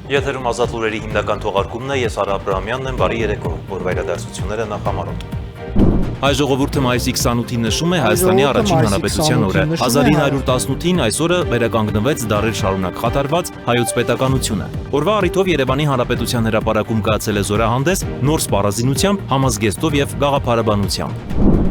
Եթերում ազատ լուրերի հիմնական թողարկումն է, ես Արա Աբրահամյանն եմ, բարի երեկո, որ վերադարձությունները նախամարոտ։ Հայ ժողովուրդը մայիսի 28-ին նշում է Հայաստանի առաջին հանրապետության օրը։ 1918-ին այս օրը վերականգնվեց դարեր շարունակ խաթարված հայոց պետականությունը։ Օրվա առիթով Երևանի Հանրապետության հրապարակում կայացել է զորահանդես նոր սպառազինությամբ, համազգեստով եւ գաղափարաբանությամբ։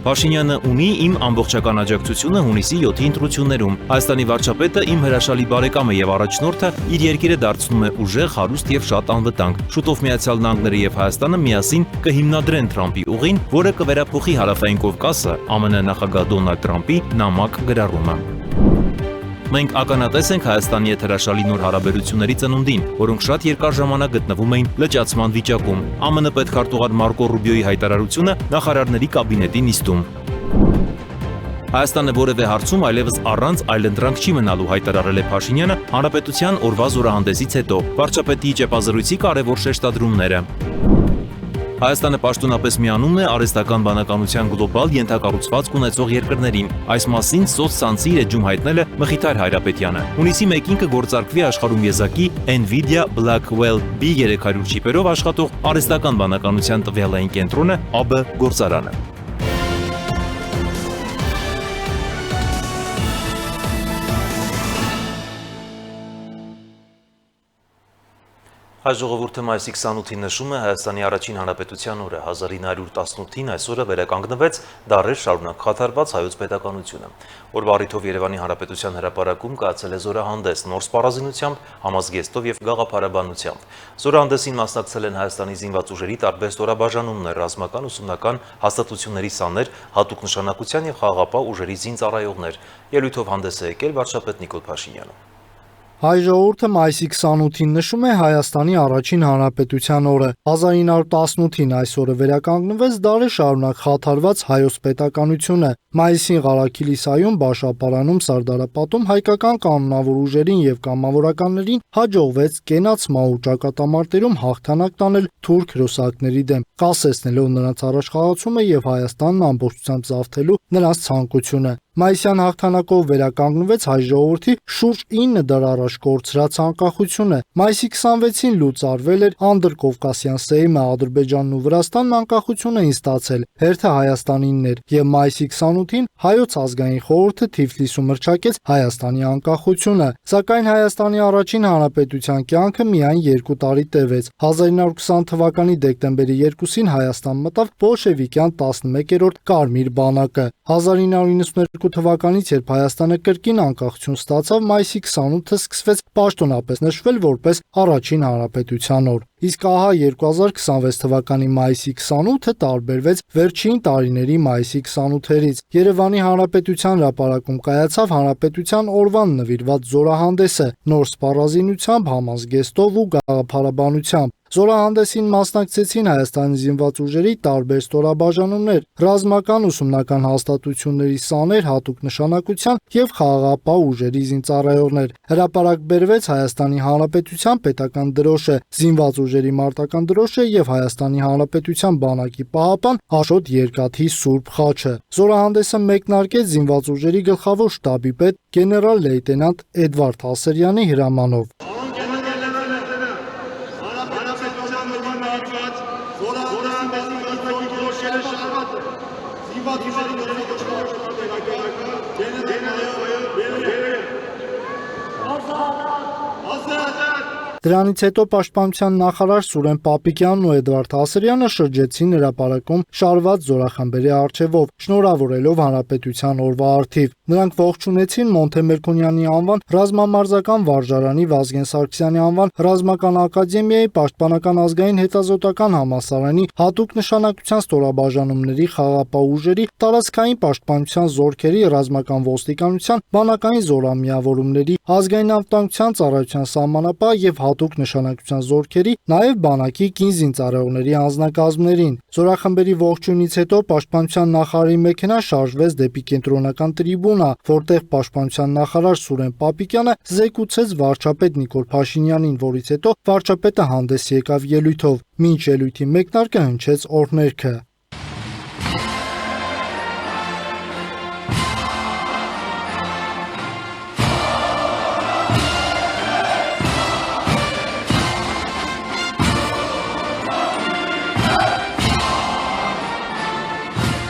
Փաշինյանը ունի իմ ամբողջական աջակցությունը հունիսի 7-ի ընտրություններում։ Հայաստանի վարչապետը իմ հրաշալի բարեկամը եւ առաջնորդը իր երկիրը դարձնում է ուժեղ, հարուստ եւ շատ անվտանգ։ Շուտով Միացյալ Նահանգները եւ Հայաստանը միասին կհիմնադրեն Թրամփի ուղին, որը կվերափոխի Հարավային Կովկասը ԱՄՆ նախագահ Դոնալդ Թրամփի նամակ գրառումը։ Մենք ականատես ենք Հայաստանի հետ հրաշալի նոր հարաբերությունների ծնունդին, որոնք շատ երկար ժամանակ գտնվում էին լճացման վիճակում։ ԱՄՆ պետքարտուղար Մարկո Ռուբիոյի հայտարարությունը նախարարների կաբինետի նիստում։ Հայաստանը որևէ հարցում այլևս առանց այլընտրանք չի մնալու, հայտարարել է Փաշինյանը Հանրապետության օրվա զորահանդեսից հետո։ Վարչապետի ճեպազրույցի կարևոր շեշտադրումները։ Հայաստանը պաշտոնապես միանում է արհեստական բանականության գլոբալ ենթակառուցվածք ունեցող երկրներին։ Այս մասին սոցցանցի իր էջում հայտնել է Մխիթար Հայրապետյանը։ Հունիսի 1-ին կգործարկվի աշխարհում եզակի Nvidia Blackwell B300 չիպերով աշխատող արհեստական բանականության տվյալային կենտրոնը ԱԲ գործարանը։ Հայ ժողովուրդը մայիսի 28-ին նշում է Հայաստանի առաջին հանրապետության օրը։ 1918-ին այս օրը վերականգնվեց դարեր շարունակ խաթարված հայոց պետականությունը։ Օրվա առիթով Երևանի Հանրապետության հրապարակում կայացել է զորահանդես նոր սպառազինությամբ, համազգեստով եւ գաղափարաբանությամբ։ Զորահանդեսին մասնակցել են Հայաստանի զինված ուժերի տարբեր ստորաբաժանումներ, ռազմական ուսումնական հաստատությունների սաներ, հատուկ նշանակության եւ խաղաղապահ ուժերի զինծառայողներ։ Ելույթով հանդես է եկել վարչապետ Նիկոլ Փաշինյանը։ Հայ ժողովուրդը մայիսի 28-ին նշում է Հայաստանի առաջին հանրապետության օրը։ 1918-ին այս օրը վերականգնվեց դարեր շարունակ խաթարված հայոց պետականությունը։ Մայիսին Ղարաքիլի սայուն Բաշապարանում Սարդարապատում հայկական կանոնավոր ուժերին եւ կամավորականներին հաջողվեց կենաց մահու ճակատամարտերում հաղթանակ տանել թուրք հրոսակների դեմ, կասեցնելով նրանց առաջխաղացումը եւ Հայաստանն ամբողջությամբ զավթելու նրանց ցանկությունը։ Մայիսյան հաղթանակով վերականգնվեց հայ ժողովրդի շուրջ 9 դար առաջ կորցրած անկախությունը։ Մայիսի 26-ին լուծարվել էր Անդրկովկասյան Սեյմը, Ադրբեջանն ու Վրաստանն անկախություն էին ստացել, հերթը Հայաստանինն էր, եւ մայիսի 28-ին հայոց ազգային խորհուրդը Թիֆլիսում հռչակեց Հայաստանի անկախությունը։ Սակայն Հայաստանի առաջին հանրապետության կյանքը միայն 2 տարի տևեց։ 1920 թվականի դեկտեմբերի 2-ին Հայաստան մտավ բոլշևիկյան 11-րդ Կարմիր բանակը։ 1992 թվականից, երբ Հայաստանը կրկին անկախություն ստացավ, մայիսի 28-ը սկսվեց պաշտոնապես նշվել որպես առաջին հանրապետության օր։ Իսկ ահա 2026 թվականի մայիսի 28-ը տարբերվեց վերջին տարիների մայիսի 28-երից։ Երևանի Հանրապետության հրապարակում կայացավ հանրապետության օրվան նվիրված զորահանդեսը նոր սպառազինությամբ, համազգեստով ու գաղափարաբանությամբ։ Զորահանդեսին մասնակցեցին Հայաստանի զինված ուժերի տարբեր ստորաբաժանումներ, ռազմական ուսումնական հաստատությունների սաներ, հատուկ նշանակության եւ խաղաղապահ ուժերի զինծառայողներ։ Հրապարակ բերվեց Հայաստանի Հանրապետության պետական դրոշը, զինված ուժերի մարտական դրոշը եւ Հայաստանի Հանրապետության բանակի պահապան Աշոտ Երկաթի Սուրբ խաչը։ Զորահանդեսը մեկնարկեց զինված ուժերի գլխավոր շտաբի պետ գեներալ լեյտենանտ Էդվարդ Հասերյանի հրամանով։ Դրանից հետո պաշտպանության նախարար Սուրեն Պապիկյանն ու Էդվարդ Հասերյանը շրջեցին հրապարակում շարված զորախմբերի առջևով, շնորհավորելով հանրապետության օրվա առթիվ։ Նրանք ողջունեցին Մոնթե Մերկոնյանի անվան ռազմամարզական վարժարանի, Վազգեն Սարգսյանի անվան ռազմական ակադեմիայի, Պաշտպանական ազգային հետազոտական համալսարանի, հատուկ նշանակության ստորաբաժանումների, խաղաղապահ ուժերի, տարածքային պաշտպանության զորքերի, ռազմական ոստիկանության, բանակային զորամիավորումների, ազգային անվտանգության ծառայության սահմանապահ եւ հատուկ նշանակության զորքերի, նաև բանակի կին զինծառայողների անձնակազմներին։ Զորախմբերի ողջույնից հետո պաշտպանության նախարարի մեքենան շարժվեց դեպի կենտրոնական տրիբունա, որտեղ պաշտպանության նախարար Սուրեն Պապիկյանը զեկուցեց վարչապետ Նիկոլ Փաշինյանին, որից հետո վարչապետը հանդես եկավ ելույթով։ Մինչ ելույթի մեկնարկը հնչեց օրհներգը։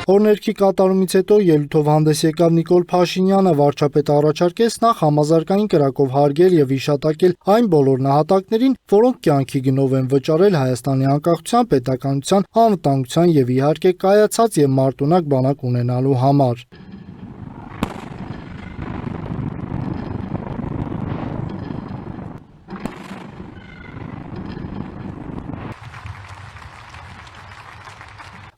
Օրներքի կատարումից հետո ելույթով հանդես եկավ Նիկոլ Փաշինյանը, վարչապետը առաջարկեց նախ համազարգային կրակով հարգել եւ հիշատակել այն բոլոր նահատակներին, որոնք կյանքի գնով են վճարել Հայաստանի անկախության, պետականության, անվտանգության եւ իհարկե կայացած եւ մարտունակ բանակ ունենալու համար։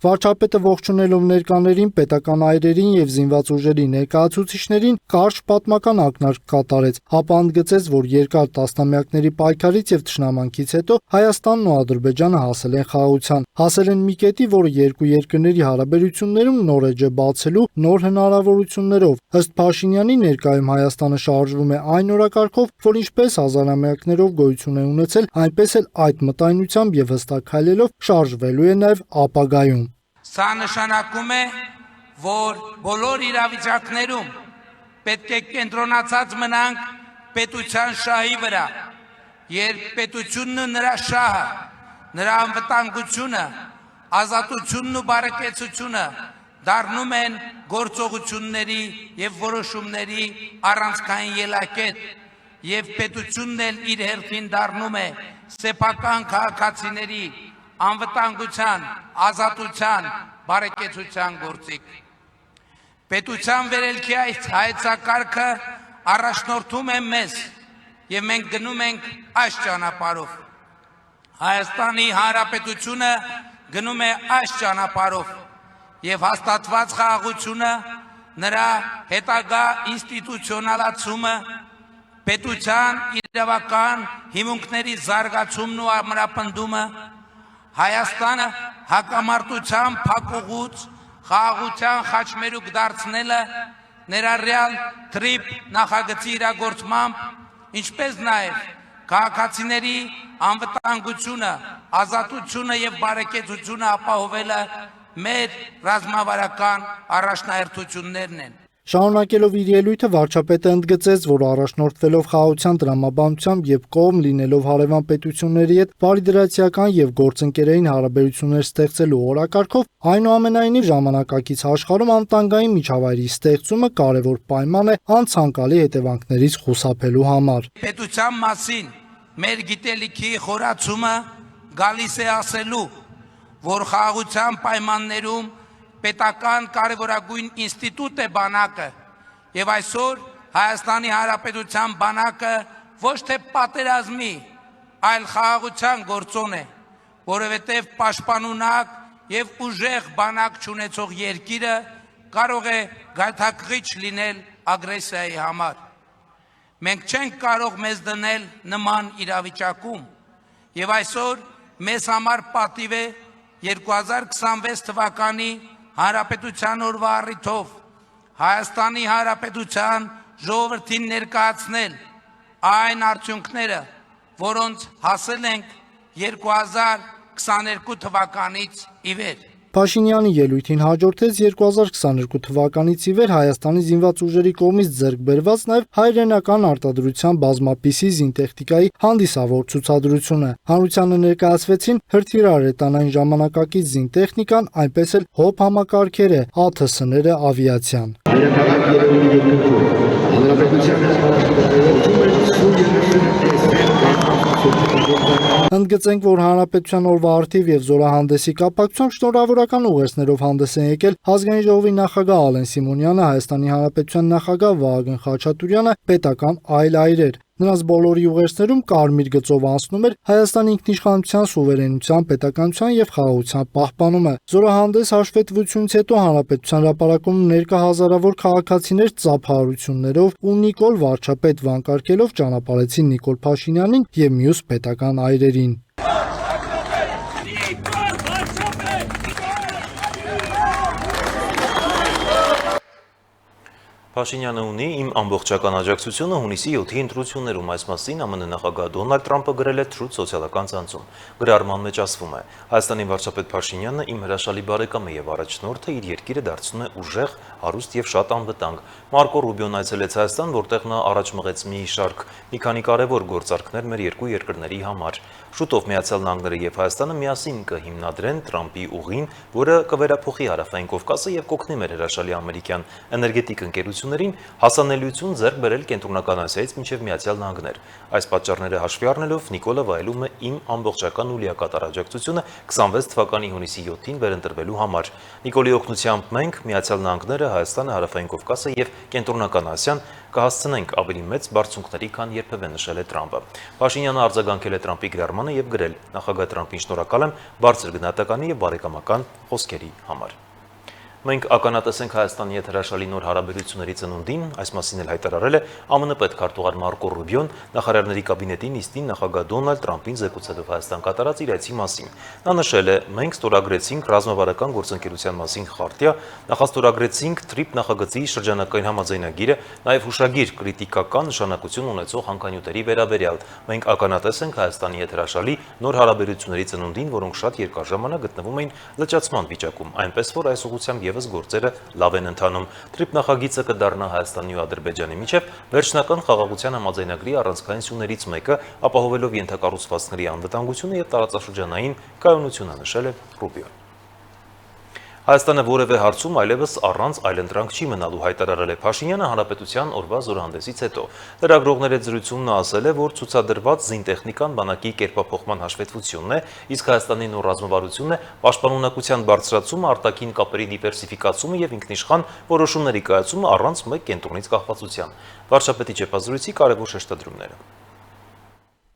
Վարչապետը ողջունելով ներկաներին, պետական այրերին եւ զինված ուժերի ներկայացուցիչներին կարճ պատմական ակնարկ կատարեց, ապա ընդգծեց, որ երկար տասնամյակների պայքարից եւ թշնամանքից հետո Հայաստանն ու Ադրբեջանը հասել են խաղաղության, հասել են մի կետի, որը երկու երկրների հարաբերություններում նոր էջ է բացելու նոր հնարավորություններով։ Ըստ Փաշինյանի, ներկայում Հայաստանը շարժվում է այն օրակարգով, որ ինչպես հազարամյակներով գոյություն է ունեցել, այնպես էլ այդ մտայնությամբ եւ հստակ քայլելով շարժվելու է նաեւ ապագայում։ Սա նշանակում է, որ բոլոր իրավիճակներում պետք է կենտրոնացած մնանք պետության շահի վրա, երբ պետությունն ու նրա շահը, նրա անվտանգությունը, ազատությունն ու բարեկեցությունը դառնում են գործողությունների եւ որոշումների առանցքային ելակետ, եւ պետությունն էլ իր հերթին դառնում է սեփական քաղաքացիների անվտանգության, ազատության, բարեկեցության գործիք։ Պետության վերելքի այս հայեցակարգը առաջնորդում է մեզ եւ մենք գնում ենք այս ճանապարհով։ Հայաստանի Հանրապետությունը գնում է այս ճանապարհով եւ հաստատված խաղաղությունը, նրա հետագա ինստիտուցիոնալացումը, պետության իրավական հիմունքների զարգացումն ու ամրապնդումը, Հայաստանը հակամարտության փակուղուց խաղաղության խաչմերուկ դարձնելը, ներառյալ թրիփ նախագծի իրագործմամբ, ինչպես նաև քաղաքացիների անվտանգությունը, ազատությունը եւ բարեկեցությունը ապահովելը մեր ռազմավարական առաջնահերթություններն են։ Շարունակելով իր ելույթը, վարչապետը ընդգծեց, որ առաջնորդվելով խաղաղության տրամաբանությամբ եւ կողմ լինելով հարևան պետությունների հետ բարիդրացիական եւ գործընկերային հարաբերություններ ստեղծելու օրակարգով, այնուամենայնիվ ժամանակակից աշխարհում անվտանգային միջավայրի ստեղծումը կարևոր պայման է անցանկալի հետևանքներից խուսափելու համար։ Պետության մասին մեր գիտելիքի խորացումը գալիս է ասելու, որ խաղաղության պայմաններում պետական կարևորագույն ինստիտուտ է բանակը եւ այսօր Հայաստանի Հանրապետության բանակը ոչ թե պատերազմի, այլ խաղաղության գործոն է, որովհետեւ պաշտպանունակ եւ ուժեղ բանակ չունեցող երկիրը կարող է գայթակղիչ լինել ագրեսիայի համար։ Մենք չենք կարող մեզ դնել նման իրավիճակում եւ այսօր մեզ համար պատիվ է 2026 թվականի Հանրապետության օրվա առիթով Հայաստանի Հանրապետության ժողովրդին ներկայացնել այն արդյունքները, որոնց հասել ենք 2022 թվականից ի վեր։ Փաշինյանի ելույթին հաջորդեց 2022 թվականից ի վեր Հայաստանի զինված ուժերի կողմից ձեռք բերված նաև հայրենական արտադրության բազմապիսի զինտեխնիկայի հանդիսավոր ցուցադրությունը։ Հանրությանը ներկայացվեցին հրթիռարետանային ժամանակակից զինտեխնիկան, այնպես էլ հոբ համակարգերը, ԱԹՍ-ները, ավիացիան։ Ընդգծենք, որ Հանրապետության օրվա առթիվ եւ զորահանդեսի կապակցությամբ շնորհավորական ուղերձներով հանդես են եկել Ազգային ժողովի նախագահ Ալեն Սիմոնյանը, Հայաստանի Հանրապետության նախագահ Վահագն Խաչատուրյանը, պետական այլ այրեր։ Նրանց բոլորի ուղերձներում կարմիր գծով անցնում էր Հայաստանի ինքնիշխանության, սուվերենության, պետականության եւ խաղաղության պահպանումը։ Զորահանդես հաշվետվությունից հետո Հանրապետության հրապարակում ներկա հազարավոր քաղաքացիներ ծափահարություններով ու Նիկոլ վարչապետ վանկարկելով ճանապարհեցին Նիկոլ Փաշինյանին եւ մյուս պետական այրերին։ Փաշինյանը ունի իմ ամբողջական աջակցությունը հունիսի 7-ի ընտրություններում, այս մասին ԱՄՆ նախագահ Դոնալդ Թրամփը գրել է Truth սոցիալական ցանցում։ Գրառման մեջ ասվում է. Հայաստանի վարչապետ Փաշինյանը իմ հրաշալի բարեկամ է եւ առաջնորդը իր երկիրը դարձնում է ուժեղ, հարուստ եւ շատ անվտանգ։ Մարկո Ռուբիոն այցելեց Հայաստան, որտեղ նա առաջ մղեց մի քանի կարևոր գործարքներ մեր երկու երկրների համար։ Շուտով Միացյալ Նահանգները եւ Հայաստանը միասին կհիմնադրեն Տրամպի ուղին, որը կվերափոխի Հարավային Կովկասը եւ կօգնի մեր հրաշալի ամերիկյան էներգետիկ ընկերություններին հասանելիություն ձեռք բերել Կենտրոնական Ասիայից մինչեւ Միացյալ Նահանգներ։ Այս պատճառները հաշվի առնելով Նիկոլը վայելում է իմ ամբողջական ու լիակատար աջակցությունը 26 թվականի հունիսի 7-ին վերընտրվելու համար։ Նիկոլի օգնությամբ մենք Միացյալ Նահանգները, Հայաստանը, Հարավային Կովկասը եւ Կենտրոնական Ասիան կհասցնենք ավելի մեծ բարձունքների, քան երբևէ նշել է Տրամպը։ Փաշինյանը արձագանքել է Տրամպի գրառմանը եւ գրել. նախագահ Տրամպին շնորհակալ եմ բարձր գնահատականի եւ բարեկամական խոսքերի համար։ Մենք ականատես ենք Հայաստանի հետ հրաշալի նոր հարաբերությունների ծնունդին, այս մասին էլ հայտարարել է ԱՄՆ պետքարտուղար Մարկո Ռուբիոն նախարարների կաբինետի նիստին նախագահ Դոնալդ Տրամպին զեկուցելով Հայաստան կատարած իր այցի մասին։ Նա նշել է. մենք ստորագրեցինք ռազմավարական գործընկերության մասին խարտիա, նախաստորագրեցինք TRIP նախագծի շրջանակային համաձայնագիրը, նաև հուշագիր կրիտիկական նշանակություն ունեցող հանքանյութերի վերաբերյալ։ Մենք ականատես ենք Հայաստանի հետ հրաշալի նոր հարաբերությունների ծնունդին, որոնք շատ երկար ժամանակ գտնվում էին լճացման վիճակում, այնպես որ այս ուղղությամբ գործերը լավ են ընթանում։ TRIP նախագիծը կդառնա Հայաստանի ու Ադրբեջանի միջև վերջնական խաղաղության համաձայնագրի առանցքային սյուներից մեկը, ապահովելով ենթակառուցվածքների անվտանգությունը եւ տարածաշրջանային կայունությունը, նշել է Ռուբիոն։ Հայաստանը որևէ հարցում այլևս առանց այլընտրանք չի մնալու, հայտարարել է Փաշինյանը Հանրապետության օրվա զորահանդեսից հետո։ Լրագրողների հետ զրույցում նա ասել է, որ ցուցադրված զինտեխնիկան բանակի կերպափոխման հաշվետվությունն է, իսկ Հայաստանի նոր ռազմավարությունն է պաշտպանունակության բարձրացումը, արտաքին կապերի դիվերսիֆիկացումը եւ ինքնիշխան որոշումների կայացումը առանց մեկ կենտրոնից կախվածության։ Վարչապետի ճեպազրույցի կարևոր շեշտադրումները։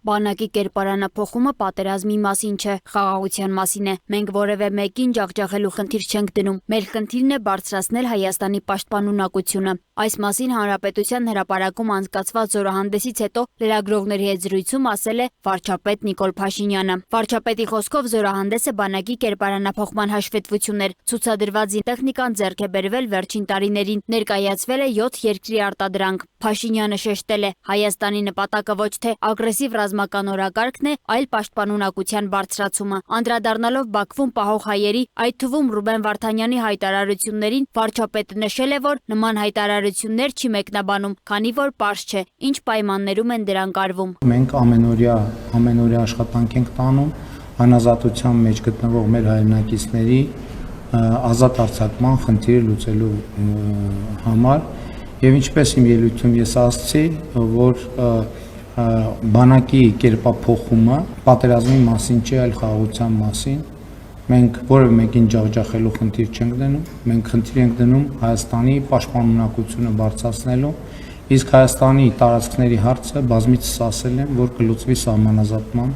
Բանակի կերպարանափոխումը պատերազմի մասին չէ, խաղաղության մասին է։ Մենք որևէ մեկին ջախջախելու խնդիր չենք դնում։ Մեր խնդիրն է բարձրացնել Հայաստանի պաշտպանունակությունը։ Այս մասին Հանրապետության հրապարակում անցկացված զորահանդեսից հետո լրագրողների հետ զրույցում ասել է վարչապետ Նիկոլ Փաշինյանը։ Վարչապետի խոսքով զորահանդեսը բանակի կերպարանափոխման հաշվետվություն էր։ Ցուցադրված զինտեխնիկան ձեռք է բերվել վերջին տարիներին, ներկայացվել է 7 երկրի արտադրանք։ Փաշինյանը շեշտել է, Հայաստանի նպատակը ոչ թե ագրեսիվ ռազմական օրակարգն է, այլ պաշտպանունակության բարձրացումը։ Անդրադառնալով Բաքվում պահող հայերի, այդ թվում Ռուբեն Վարդանյանի հայտարարություններին, վարչապետը նշել է, որ նման հայտարարություններ չի մեկնաբանում, քանի որ պարզ չէ, ինչ պայմաններում են դրանք արվում։ Մենք ամենօրյա աշխատանք ենք տանում անազատության մեջ գտնվող մեր հայրենակիցների ազատ արձակման խնդիրը լուծելու համար եւ ինչպես իմ ելույթում ես ասացի, որ բանակի կերպափոխումը պատերազմի մասին չէ, այլ խաղաղության մասին։ Մենք որևէ մեկին ջախջախելու խնդիր չենք դնում, մենք խնդիր ենք դնում Հայաստանի պաշտպանունակությունը բարձրացնելու, իսկ Հայաստանի տարածքների հարցը բազմիցս ասել եմ, որ կլուծվի սահմանազատման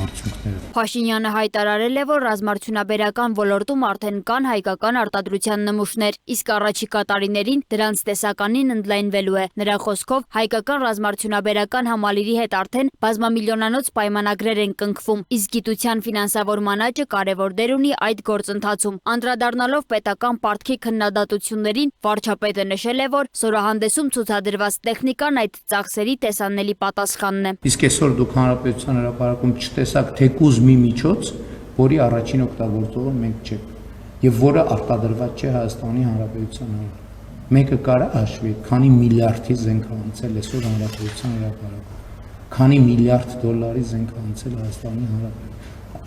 արդյունքներով։ Փաշինյանը հայտարարել է, որ ռազմարդյունաբերական ոլորտում արդեն կան հայկական արտադրության նմուշներ, իսկ առաջիկա տարիներին դրանց տեսականին ընդլայնվելու է։ Նրա խոսքով հայկական ռազմարդյունաբերական համալիրի հետ արդեն բազմամիլիոնանոց պայմանագրեր են կնքվում, իսկ գիտության ֆինանսավորման աճը կարևոր դեր ունի այդ գործընթացում։ Անդրադառնալով պետական պարտքի քննադատություններին, վարչապետը նշել է, որ զորահանդեսում ցուցադրված տեխնիկան այդ ծախսերի տեսանելի պատասխանն է։ Իսկ այսօր դուք Հանրապետության հրապարակում չտեսաք թեկուզ մի միջոց, որի առաջին օգտագործողը մենք չենք եւ որը արտադրված չէ Հայաստանի Հանրապետության համար։ Մեկը կարա հաշվի, քանի միլիարդի զենք է անցել այսօր Հանրապետության հրապարակում, քանի միլիարդ դոլարի զենք է անցել Հայաստանի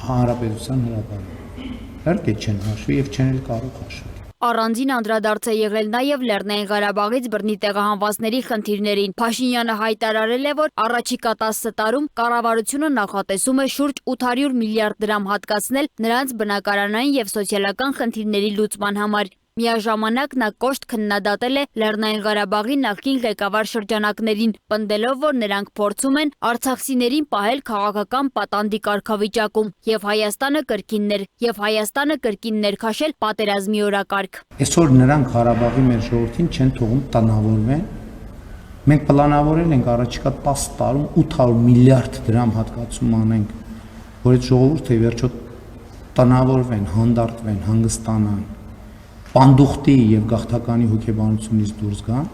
Հանրապետության հրապարակում։ Իհարկե չեն հաշվի եւ չեն էլ կարող հաշվել։ Առանձին անդրադարձ է եղել նաև Լեռնային Ղարաբաղից բռնի տեղահանվածների խնդիրներին։ Փաշինյանը հայտարարել է, որ առաջիկա 10 տարում կառավարությունը նախատեսում է շուրջ 800 միլիարդ դրամ հատկացնել նրանց բնակարանային եւ սոցիալական խնդիրների լուծման համար։ Միաժամանակ նա կոշտ քննադատել է Լեռնային Ղարաբաղի նախկին ղեկավար շրջանակներին, պնդելով, որ նրանք փորձում են արցախցիներին պահել քաղաքական պատանդի կարգավիճակում եւ Հայաստանը կրկին ներքաշել պատերազմի օրակարգ։ Այսօր նրանք Ղարաբաղի մեր ժողովրդին չեն թողում տնավորվեն։ Մենք պլանավորել ենք առաջիկա 10 տարում 800 միլիարդ դրամ հատկացում անենք, որ այդ ժողովուրդը վերջո տնավորվեն, հանդարտվեն, հանգստանան, պանդուխտի եւ գաղթականի հոգեբանությունից դուրս գան,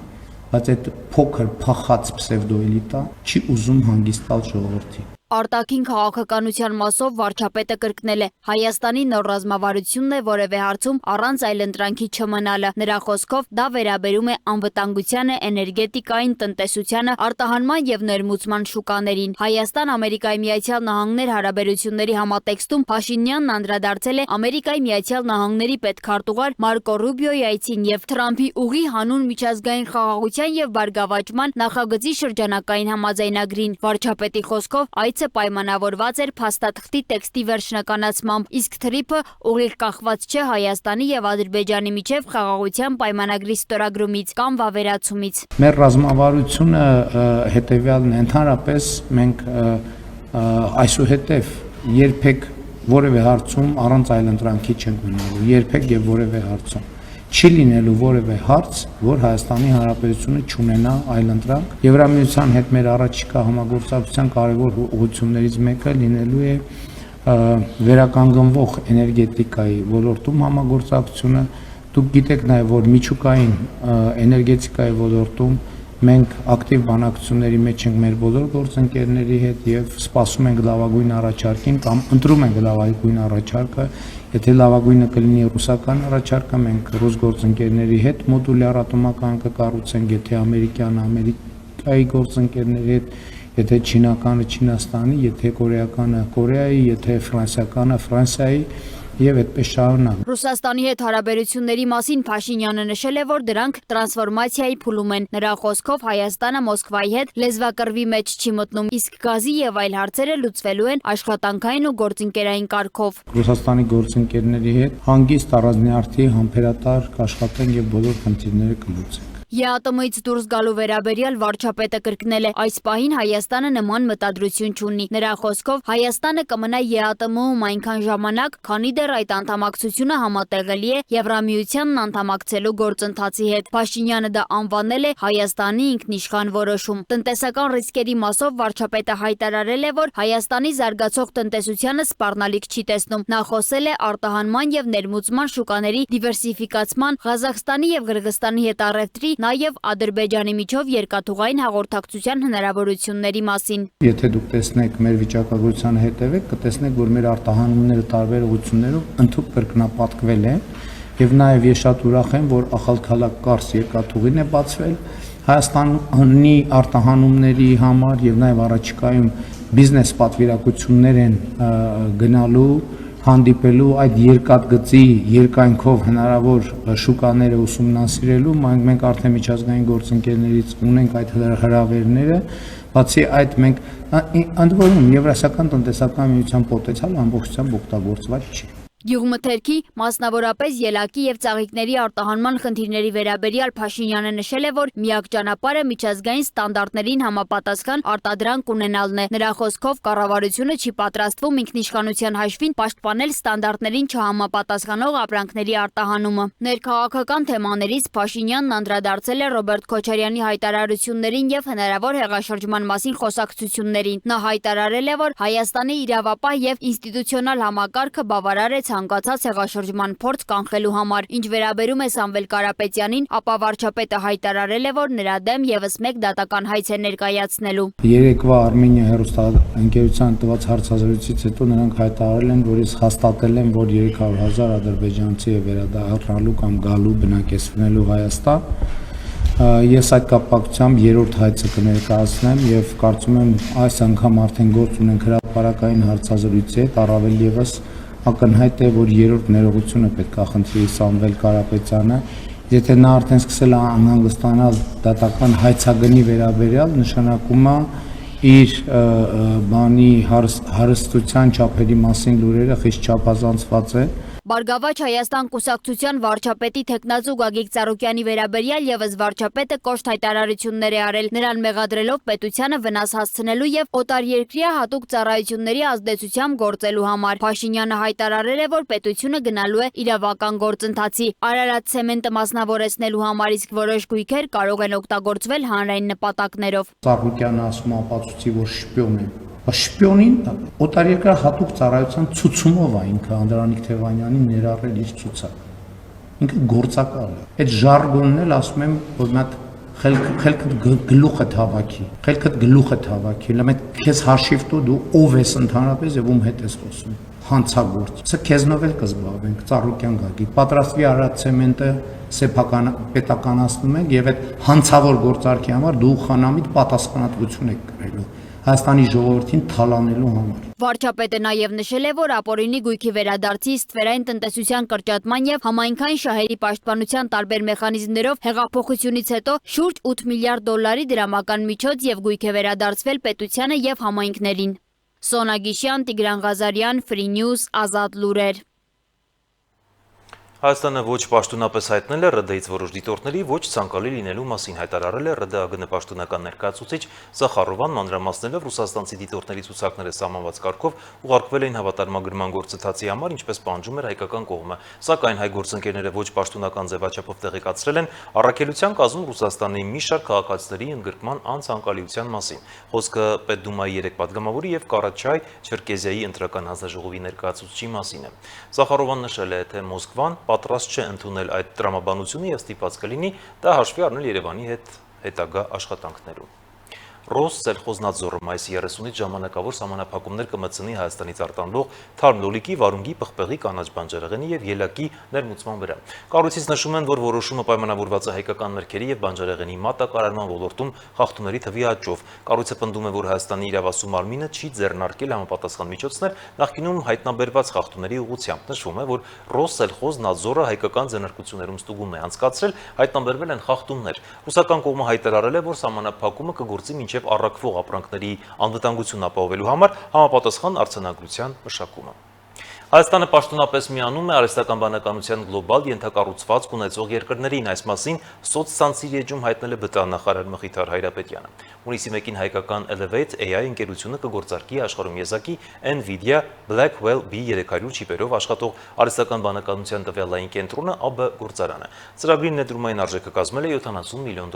բայց այդ փոքր փախած պսևդոէլիտա չի ուզում հանգիստ տալ ժողովրդին։ արտաքին քաղաքականության մասով վարչապետը կրկնել է Հայաստանի նոր ռազմավարությունն է որևէ հարցում առանց այլընտրանքի չմնալը։ Նրա խոսքով դա վերաբերում է անվտանգությանը, էներգետիկային, տնտեսությանը, արտահանման եւ ներմուծման շուկաներին։ Հայաստան-Ամերիկայի Միացյալ Նահանգներ հարաբերությունների համատեքստում Փաշինյանն անդրադարձել է Ամերիկայի Միացյալ Նահանգների պետքարտուղար Մարկո Ռուբիոյի այցին եւ Թրամփի ուղի հանուն միջազգային խաղաղության եւ բարգավաճման նախագծի շրջանակային համաձայնագրին։ Վարչապետի խոսքով այցը պայմանավորված էր փաստաթղթի տեքստի վերջնականացմամբ, իսկ թրիփը ուղիղ կախված չէ Հայաստանի եւ Ադրբեջանի միջև խաղաղության պայմանագրի ստորագրումից կամ վավերացումից։ Մեր ռազմավարությունը հետեւյալն է, ընդհանրապես մենք այսուհետև երբեք որևէ հարցում առանց այլընտրանքի չենք մնալու, երբեք եւ որևէ հարցում չի լինելու որևէ հարց, որ Հայաստանի Հանրապետությունը չունենա այլընտրանք։ Եվրամիության հետ մեր առաջիկա համագործակցության կարևոր ուղղություններից մեկը լինելու է վերականգնվող էներգետիկայի ոլորտում համագործակցությունը։ Դուք գիտեք նաև, որ միջուկային էներգետիկայի ոլորտում մենք ակտիվ բանակցությունների մեջ ենք մեր բոլոր գործընկերների հետ եւ սպասում ենք լավագույն առաջարկին կամ ընտրում ենք լավագույն առաջարկը։ Եթե լավագույնը կլինի ռուսական առաջարկը, մենք ռուս գործընկերների հետ մոդուլյար ատոմական կկառուցենք, եթե Ամերիկայի գործընկերների հետ, եթե չինականը Չինաստանի, եթե կորեականը Կորեայի, եթե ֆրանսիականը Ֆրանսիայի եւ այդպես շարունակ։ Ռուսաստանի հետ հարաբերությունների մասին Փաշինյանը նշել է, որ դրանք տրանսֆորմացիայի փուլում են։ Նրա խոսքով Հայաստանը Մոսկվայի հետ լեզվակռվի մեջ չի մտնում, իսկ գազի եւ այլ հարցերը լուծվելու են աշխատանքային ու գործընկերային կարգով։ Ռուսաստանի գործընկերների հետ հանգիստ առանձնյարդի համբերատար կաշխատենք եւ բոլոր խնդիրները կլուծենք։ ԵԱՏՄ-ից դուրս գալու վերաբերյալ վարչապետը կրկնել է, այս պահին Հայաստանը նման մտադրություն չունի։ Նրա խոսքով Հայաստանը կմնա ԵԱՏՄ-ում այնքան ժամանակ, քանի դեռ այդ անդամակցությունը համատեղելի է Եվրամիությանն անդամակցելու գործընթացի հետ։ Փաշինյանը դա անվանել է Հայաստանի ինքնիշխան որոշում։ Տնտեսական ռիսկերի մասով վարչապետը հայտարարել է, որ Հայաստանի զարգացող տնտեսությանը սպառնալիք չի տեսնում։ Նա խոսել է արտահանման եւ ներմուծման շուկաների դիվերսիֆիկացման, Ղազախստանի եւ Կրղզստանի հետ առևտրի, նաև Ադրբեջանի միջով երկաթուղային հաղորդակցության հնարավորությունների մասին։ Եթե դուք տեսնեք մեր վիճակագրությանը հետևեք, կտեսնեք, որ մեր արտահանումները տարբեր ուղղություններով ընդհանուր կրկնապատկվել են, եւ նաև ես շատ ուրախ եմ, որ Ախալքալակ Կարս երկաթուղին է բացվել Հայաստանի արտահանումների համար եւ նաև առաջիկայում բիզնես պատվիրակություններ են գնալու հանդիպելու այդ երկաթգծի երկայնքով հնարավոր շուկաները ուսումնասիրելու, մենք արդեն միջազգային գործընկերներից ունենք այդ հրավերները, բացի այդ մենք ընդ որում Եվրասիական տնտեսական միության պոտենցիալը ամբողջությամբ օգտագործված չի։ Գյուղմթերքի, մասնավորապես ելակի եւ ծաղիկների արտահանման խնդիրների վերաբերյալ Փաշինյանը նշել է, որ միակ ճանապարհը միջազգային ստանդարտներին համապատասխան արտադրանք ունենալն է։ Նրա խոսքով կառավարությունը չի պատրաստվում ինքնիշխանության հաշվին պաշտպանել ստանդարտներին չհամապատասխանող ապրանքների արտահանումը։ Ներքաղաքական թեմաներից Փաշինյանն անդրադարձել է Ռոբերտ Քոչարյանի հայտարարություններին եւ հնարավոր հեղաշրջման մասին խոսակցություններին։ Նա հայտարարել է, որ Հայաստանի իրավապահ եւ ինստիտուցիոնալ համակարգը բավարար է ցանկացած հեղաշրջման փորձ կանխելու համար։ Ինչ վերաբերում է Սամվել Կարապետյանին, ապա վարչապետը հայտարարել է, որ նրա դեմ եւս մեկ դատական հայց է ներկայացնելու։ Երեկվա Արմենիա հեռուստաընկերության տված հարցազրույցից հետո նրանք հայտարարել են, որ ես հաստատել եմ, որ 300,000 ադրբեջանցի է վերադառնալու կամ գալու բնակեցնելու Հայաստան։ Ես այդ կապակցությամբ երրորդ հայցը կներկայացնեմ եւ կարծում եմ այս անգամ արդեն գործ ունենք հրապարակային հարցազրույցի հետ, առավել եւս ակնհայտ է, որ երրորդ ներողությունը պետք է խնդրի Սամվել Կարապետյանը, եթե նա արդեն սկսել է անհանգստանալ դատական հայցագնի վերաբերյալ, նշանակում է իր բանի հարստության չափերի մասին լուրերը խիստ չափազանցված է։ Բարգավաճ Հայաստան կուսակցության վարչապետի թեկնածու Գագիկ Ծառուկյանի վերաբերյալ եւս վարչապետը կոշտ հայտարարություններ է արել, նրան մեղադրելով պետությանը վնաս հասցնելու եւ օտարերկրյա հատուկ ծառայությունների ազդեցությամբ գործելու համար։ Փաշինյանը հայտարարել է, որ պետությունը գնալու է իրավական գործընթացի։ Արարատ ցեմենտը մասնավորեցնելու համար, իսկ որոշ գույքեր կարող են օգտագործվել հանրային նպատակներով։ Ծառուկյանը ասում ապացուցի, որ շպիոն է։ Շպիոնին օտարերկրյա հատուկ ծառայության ցուցումով է ինքը Անդրանիկ Թևանյանին ներառել իր ցուցակ։ Ինքը գործակալ է։ Այդ ժարգոնն էլ ասում եմ, որ նա խելքդ գլուխը հավաքի, լամետ քեզ հաշիվ տու դու ով ես ընդհանրապես եւ ում հետ ես խոսում, հանցագործ։ Սա քեզնով էլ կզբաղվենք, Ծառուկյան Գագիկ, պատրաստվի արած ցեմենտը սեփական պետականացնում ենք եւ այդ հանցավոր գործարքի համար դու խանամիտ պատասխանատվություն եք կրելու Հայաստանի ժողովրդին թալանելու համար։ Վարչապետը նաև նշել է, որ ապօրինի գույքի վերադարձի, ստվերային տնտեսության կրճատման եւ համայնքային շահերի պաշտպանության տարբեր մեխանիզմներով հեղափոխությունից հետո շուրջ 8 միլիարդ դոլարի դրամական միջոց եւ գույք է վերադարձվել պետությանը եւ համայնքներին։ Սոնա Գիշյան, Տիգրան Ղազարյան, Free News, Ազատ լուրեր։ Հայաստանը ոչ պաշտոնապես հայտնել է ՌԴ-ից որոշ դիտորդների ոչ ցանկալի լինելու մասին հայտարարել է ՌԴԱԳՆ պաշտոնական ներկայացուցիչ Զախարովան, մանրամասնելով ռուսաստանցի դիտորդների ցուցակները սահմանված կարգով ուղարկվել էին հավատարմագրման գործընթացի համար, ինչպես պահանջում էր հայկական կողմը, սակայն հայ գործընկերները ոչ պաշտոնական ձևաչափով տեղեկացրել են առաքելության կազմում Ռուսաստանի մի շարք քաղաքացիների ընդգրկման անցանկալիության մասին։ Խոսքը Պետդումայի 3 падգամավորի եւ Կարաչայ Չերկեզիայի ընտրական հանձնաժողովի ներկայացուցչի մասին է։ Զախարովան նշել է, թե Մոսկվան պատրաստ չէ ընդունել այդ տրամաբանությունը եւ ստիպված կլինի դա հաշվի առնել Երևանի հետ հետագա աշխատանքներում։ Ռոսսելխոզնadzորը մայիսի 30-ից ժամանակավոր սահմանափակումներ կմտցնի Հայաստանից արտանող թարմ լոլիկի, վարունգի, պղպեղի, կանաչ բանջարեղենի եւ ելակի ներմուծման վրա։ Կառույցից նշում են, որ որոշումը պայմանավորված է հայկական մրգերի եւ բանջարեղենի մատակարարման ոլորտում խախտումների թվի աճով։ Կառույցը պնդում է, որ Հայաստանի իրավասու մարմինը չի ձեռնարկել համապատասխան միջոցներ նախկինում հայտնաբերված խախտումների ուղղությամբ։ Նշվում է, որ Ռոսսելխոզնadzորը հայկական ձեռնարկություններում ստուգում է անցկացրել, հայտնաբերվել են խախտումներ։ Ռուսական կողմը հայտարարել է, որ սահմանափակումը կգործի մինչև առաքվող ապրանքների անվտանգությունն ապահովելու համար համապատասխան արձանագրության մշակումը։ Հայաստանը պաշտոնապես միանում է արհեստական բանականության գլոբալ ենթակառուցվածք ունեցող երկրներին, այս մասին սոցցանցերի էջում հայտնել է ԲՏԱ նախարար Մխիթար Հայրապետյանը։ Հունիսի 1-ին հայկական Elevate AI ընկերությունը կգործարկի աշխարհում եզակի NVIDIA Blackwell B300 չիպերով աշխատող արհեստական բանականության տվյալային կենտրոնը ԱԲ գործարանը։ Ծրագրի ներդրումային արժեքը կազմել է $70 միլիոն։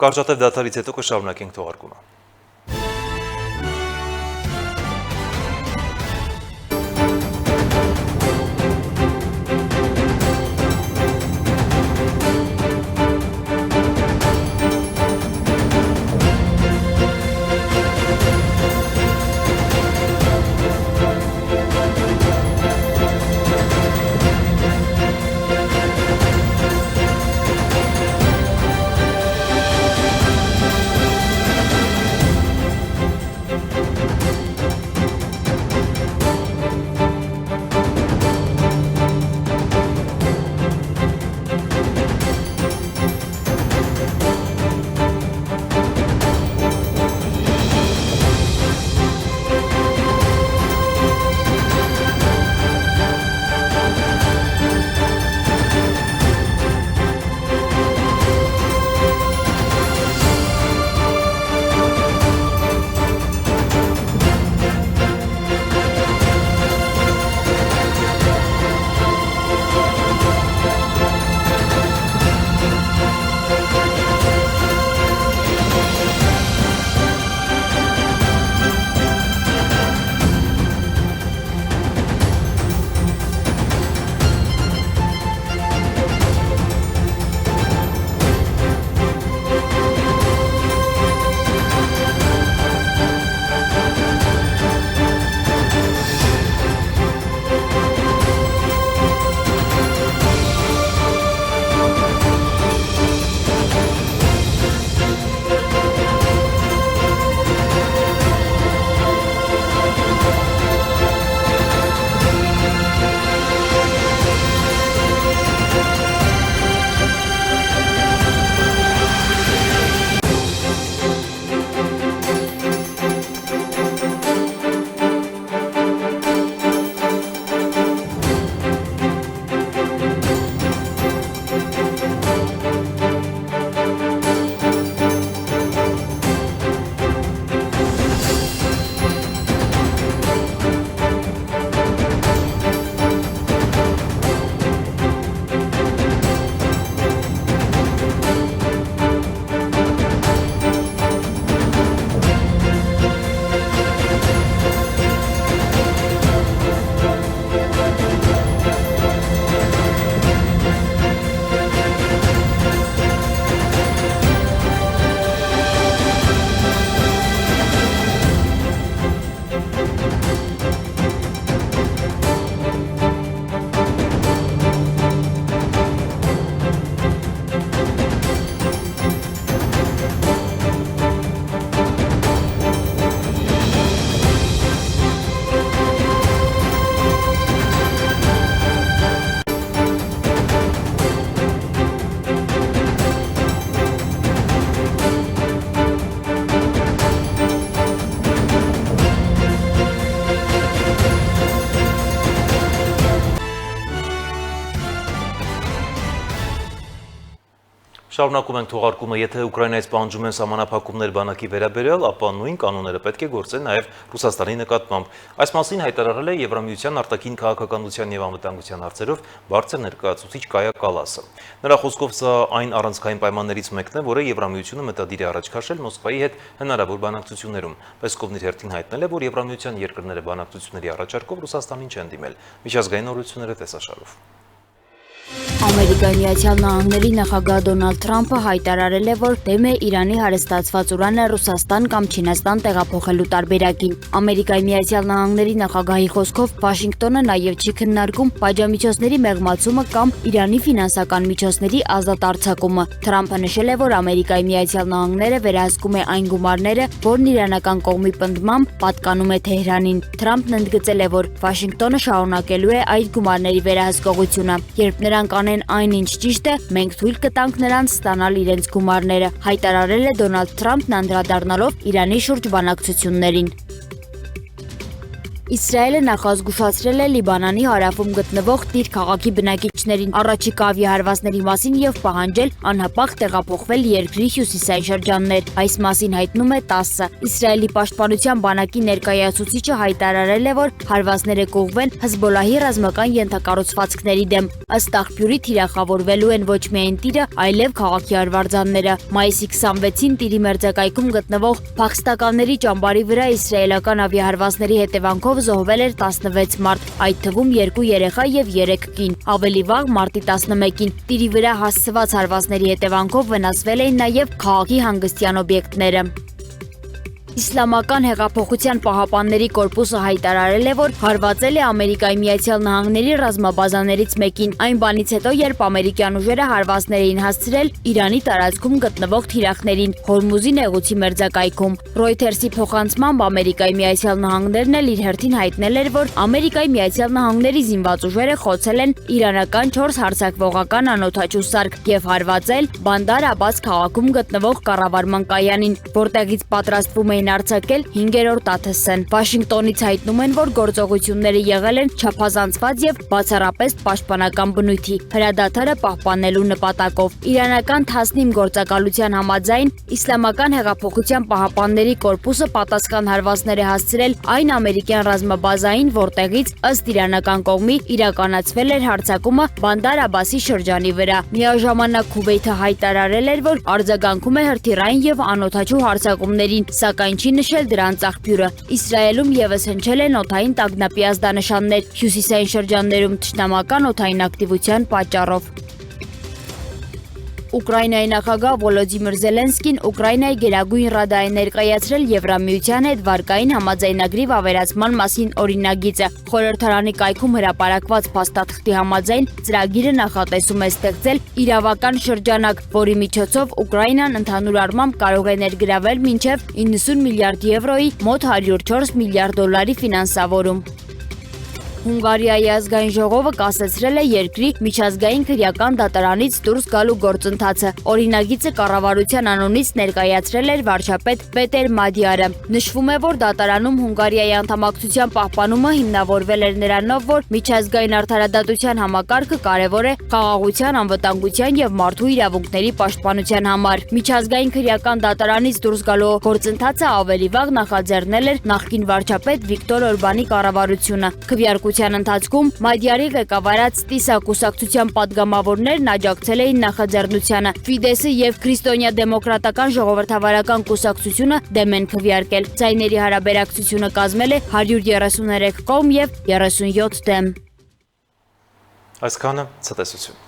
Կարճատև դադարից հետո կշարունակենք թողարկումը։ Շարունակում ենք թողարկումը, եթե Ուկրաինայից պահանջում են սահմանափակումներ բանակի վերաբերյալ, ապա նույն կանոնները պետք է գործեն նաև Ռուսաստանի նկատմամբ։ Այս մասին հայտարարել է Եվրամիության արտաքին քաղաքականության և անվտանգության հարցերով բարձր ներկայացուցիչ Կայա Կալասը։ Նրա խոսքով սա այն առանցքային պայմաններից մեկն է, որը Եվրամիությունը մտադիր է առաջ քաշել Մոսկվայի հետ հնարավոր բանակցություններում։ Պեսկովն իր հերթին հայտնել է, որ Եվրամիության երկրները բանակցությունների առաջարկով Ռուսաստանին չեն դիմել։ Միջազգային օրենսդրները տեսաշարով։ Ամերիկայի Միացյալ Նահանգների նախագահ Դոնալդ Թրամփը հայտարարել է, որ դեմ է Իրանի հարստացված ուրանը Ռուսաստան կամ Չինաստան տեղափոխելու տարբերակին։ Ամերիկայի Միացյալ Նահանգների նախագահի խոսքով Վաշինգտոնը նաև չի քննարկում պատժամիջոցների մեղմացումը կամ Իրանի ֆինանսական միջոցների ազատ արձակումը։ Թրամփը նշել է, որ Ամերիկայի Միացյալ Նահանգները վերահսկում է այն գումարները, որն իրանական կողմի պնդմամբ պատկանում է Թեհրանին։ Թրամփն ընդգծել է, որ Վաշինգտոնը շարունակելու է այդ գումարների վերահսկողությունը, երբ նրանք անեն այն, ինչ ճիշտ է, մենք թույլ կտանք նրանց ստանալ իրենց գումարները, հայտարարել է Դոնալդ Թրամփն անդրադառնալով Իրանի շուրջ բանակցություններին։ Իսրայելը նախազգուշացրել է Լիբանանի հարավում գտնվող Տիր քաղաքի բնակիչներին առաջիկա ավիահարվածների մասին և պահանջել անհապաղ տեղափոխվել երկրի հյուսիսային շրջաններ։ Այս մասին հայտնում է ՏԱՍՍ-ը։ Իսրայելի պաշտպանության բանակի ներկայացուցիչը հայտարարել է, որ հարվածները կուղղվեն Հեզբոլլահի ռազմական ենթակառուցվածքների դեմ։ Ըստ աղբյուրի թիրախավորվելու են ոչ միայն Տիրը, այլև քաղաքի արվարձանները։ Մայիսի 26-ին Տիրի մերձակայքում գտնվող փախստականների ճամբարի վրա իսրայելական ավիահարվածների հետևանքով զոհվել էր 16 մարդ, այդ թվում 2 երեխա և 3 կին։ Ավելի վաղ մարտի 11-ին Տիրի վրա հասցված հարվածների հետևանքով վնասվել էին նաև քաղաքի հանգստյան օբյեկտները։ Իսլամական հեղափոխության պահապանների կորպուսը հայտարարել է, որ հարվածել է Ամերիկայի Միացյալ Նահանգների ռազմաբազաներից մեկին, այն բանից հետո, երբ ամերիկյան ուժերը հարվածներ էին հասցրել Իրանի տարածքում գտնվող թիրախներին Հորմուզի նեղուցի մերձակայքում։ Reuters-ի փոխանցմամբ Ամերիկայի Միացյալ Նահանգներն էլ իր հերթին հայտնել էր, որ Ամերիկայի Միացյալ Նահանգների զինված ուժերը խոցել են իրանական 4 հարձակվողական անօդաչու սարք և հարվածել Բանդար Աբաս քաղաքում գտնվող կառավարման կայանին, որտեղից պատրաստվում էին արձակել 5-րդ ԱԹՍ-ն։ Վաշինգտոնից հայտնում են, որ գործողությունները եղել են չափազանցված և բացառապես պաշտպանական բնույթի, հրադադարը պահպանելու նպատակով։ Իրանական Թասնիմ գործակալության համաձայն Իսլամական հեղափոխության պահապանների կորպուսը պատասխան հարվածներ է հասցրել այն ամերիկյան ռազմաբազային, որտեղից ըստ իրանական կողմի իրականացվել էր հարձակումը Բանդար Աբասի շրջանի վրա։ Միաժամանակ Քուվեյթը հայտարարել էր, որ արձագանքում է հրթիռային և անօդաչու հարձակումներին, սակայն չի նշել դրանց աղբյուրը։ Իսրայելում ևս հնչել են օդային տագնապի ազդանշաններ հյուսիսային շրջաններում թշնամական օդային ակտիվության պատճառով։ Ուկրաինայի նախագահ Վոլոդիմիր Զելենսկին Ուկրաինայի Գերագույն Ռադայի ներկայացրել Եվրամիության հետ վարկային համաձայնագրի վավերացման մասին օրինագիծը։ Խորհրդարանի կայքում հրապարակված փաստաթղթի համաձայն ծրագիրը նախատեսում է ստեղծել իրավական շրջանակ, որի միջոցով Ուկրաինան ընդհանուր առմամբ կարող է ներգրավել մինչև 90 միլիարդ եվրոյի մոտ 104 միլիարդ դոլարի ֆինանսավորում։ Հունգարիայի ազգային ժողովը կասեցրել է երկրի միջազգային քրեական դատարանից դուրս գալու գործընթացը։ Օրինագիծը կառավարության անունից ներկայացրել էր վարչապետ Պետեր Մադյարը։ Նշվում է, որ դատարանում Հունգարիայի անդամակցության պահպանումը հիմնավորվել էր նրանով, որ միջազգային արդարադատության համակարգը կարևոր է խաղաղության, անվտանգության և մարդու իրավունքների պաշտպանության համար։ Միջազգային քրեական դատարանից դուրս գալու գործընթացը ավելի վաղ նախաձեռնել էր նախկին վարչապետ Վիկտոր Օրբանի կառավարությունը։ Քվեարկության ընթացքում Մադյարի ղեկավարած ՏԻՍԱ կուսակցության պատգամավորներն աջակցել էին նախաձեռնությանը։ Ֆիդեսը և Քրիստոնյա դեմոկրատական ժողովրդավարական կուսակցությունը դեմ են քվեարկել։ Ձայների հարաբերակցությունը կազմել է 133 կողմ և 37 դեմ։ Այսքանը ցտեսություն։